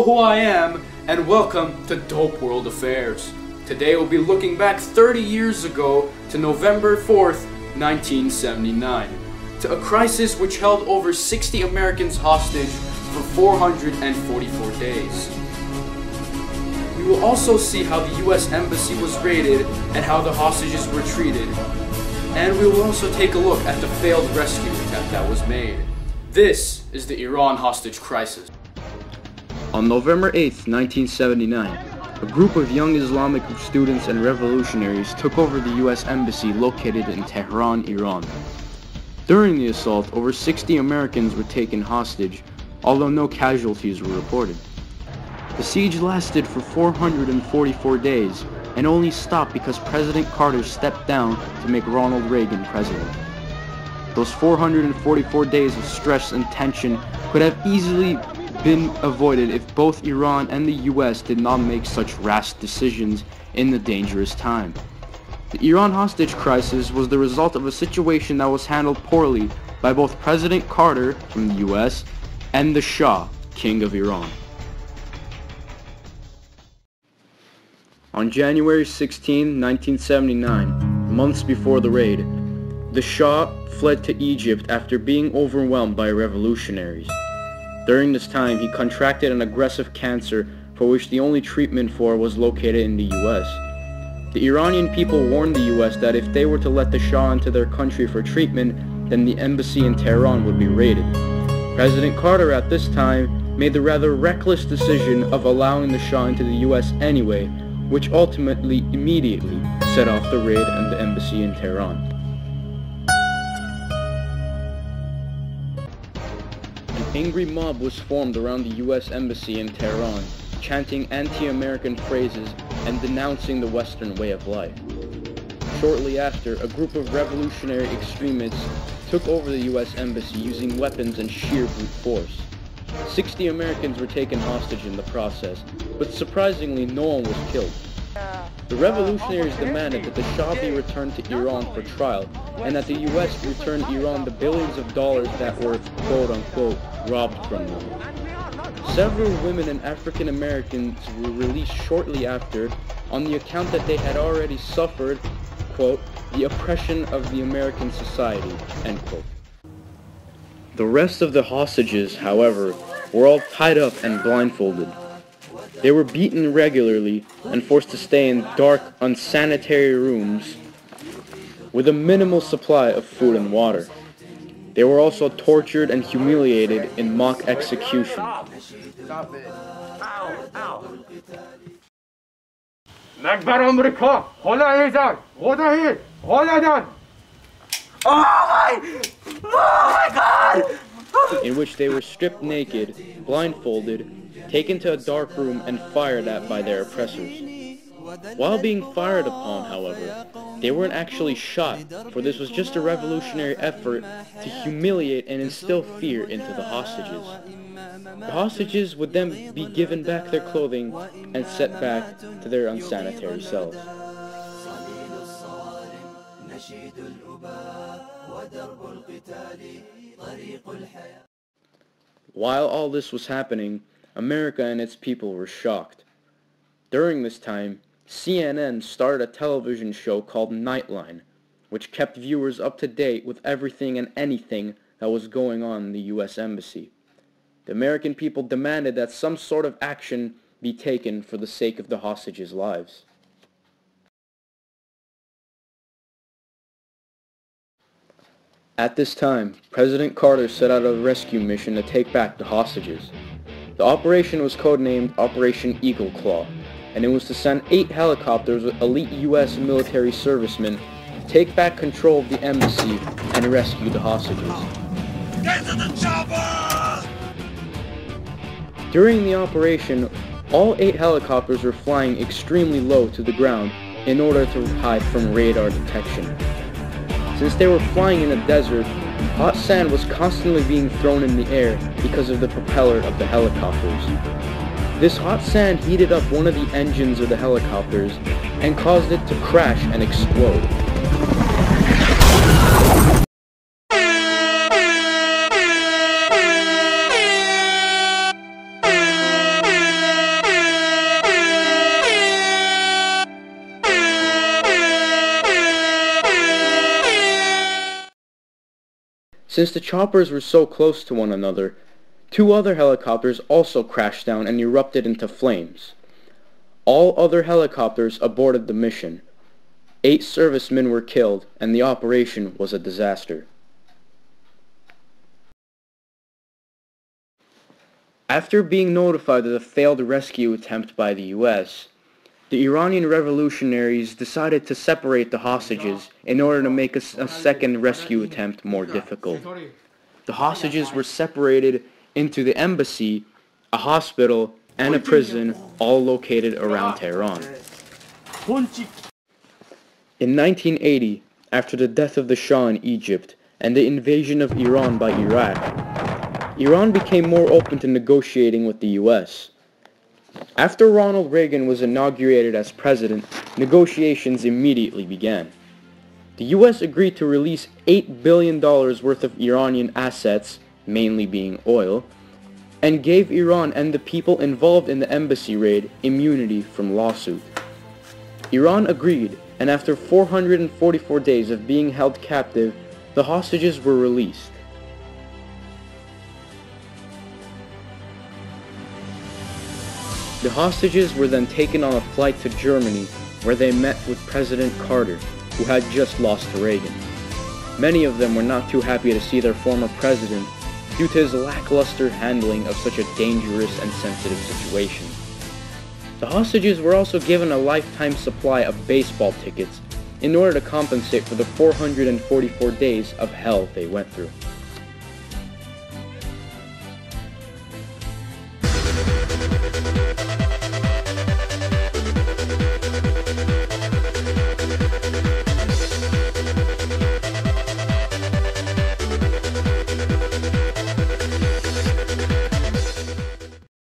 know who I am, and welcome to Dope World Affairs. Today we'll be looking back 30 years ago to November 4th, 1979, to a crisis which held over 60 Americans hostage for 444 days. We will also see how the US Embassy was raided and how the hostages were treated. And we will also take a look at the failed rescue attempt that was made. This is the Iran hostage crisis. On November 8th, 1979, a group of young Islamic students and revolutionaries took over the US Embassy located in Tehran, Iran. During the assault, over 60 Americans were taken hostage, although no casualties were reported. The siege lasted for 444 days and only stopped because President Carter stepped down to make Ronald Reagan president. Those 444 days of stress and tension could have easily been avoided if both Iran and the US did not make such rash decisions in the dangerous time. The Iran hostage crisis was the result of a situation that was handled poorly by both President Carter from the US and the Shah, King of Iran. On January 16, 1979, months before the raid, the Shah fled to Egypt after being overwhelmed by revolutionaries. During this time, he contracted an aggressive cancer for which the only treatment for was located in the US. The Iranian people warned the US that if they were to let the Shah into their country for treatment, then the embassy in Tehran would be raided. President Carter at this time made the rather reckless decision of allowing the Shah into the US anyway, which ultimately immediately set off the raid on the embassy in Tehran. An angry mob was formed around the US Embassy in Tehran, chanting anti-American phrases and denouncing the Western way of life. Shortly after, a group of revolutionary extremists took over the US Embassy using weapons and sheer brute force. 60 Americans were taken hostage in the process, but surprisingly no one was killed. The revolutionaries demanded that the Shah be returned to Iran for trial, and that the US return Iran the billions of dollars that were, quote-unquote, robbed from them. Several women and African Americans were released shortly after on the account that they had already suffered, quote, the oppression of the American society, end quote. The rest of the hostages, however, were all tied up and blindfolded. They were beaten regularly and forced to stay in dark, unsanitary rooms with a minimal supply of food and water. They were also tortured and humiliated in mock execution. Stop it. Ow. Oh my God! In which they were stripped naked, blindfolded, taken to a dark room and fired at by their oppressors. While being fired upon, however, they weren't actually shot, for this was just a revolutionary effort to humiliate and instill fear into the hostages. The hostages would then be given back their clothing and sent back to their unsanitary cells. While all this was happening, America and its people were shocked. During this time, CNN started a television show called Nightline, which kept viewers up to date with everything and anything that was going on in the US Embassy. The American people demanded that some sort of action be taken for the sake of the hostages' lives. At this time, President Carter set out a rescue mission to take back the hostages. The operation was codenamed Operation Eagle Claw, and it was to send 8 helicopters with elite US military servicemen to take back control of the embassy and rescue the hostages. Get to the chopper! During the operation, all 8 helicopters were flying extremely low to the ground in order to hide from radar detection. Since they were flying in a desert, hot sand was constantly being thrown in the air because of the propeller of the helicopters. This hot sand heated up one of the engines of the helicopters and caused it to crash and explode. Since the choppers were so close to one another, 2 other helicopters also crashed down and erupted into flames. All other helicopters aborted the mission. 8 servicemen were killed, and the operation was a disaster. After being notified of the failed rescue attempt by the U.S., the Iranian revolutionaries decided to separate the hostages in order to make a second rescue attempt more difficult. The hostages were separated into the embassy, a hospital, and a prison, all located around Tehran. In 1980, after the death of the Shah in Egypt and the invasion of Iran by Iraq, Iran became more open to negotiating with the U.S. After Ronald Reagan was inaugurated as president, negotiations immediately began. The U.S. agreed to release $8 billion worth of Iranian assets, mainly being oil, and gave Iran and the people involved in the embassy raid immunity from lawsuit. Iran agreed, and after 444 days of being held captive, the hostages were released. The hostages were then taken on a flight to Germany, where they met with President Carter, who had just lost to Reagan. Many of them were not too happy to see their former president due to his lackluster handling of such a dangerous and sensitive situation. The hostages were also given a lifetime supply of baseball tickets in order to compensate for the 444 days of hell they went through.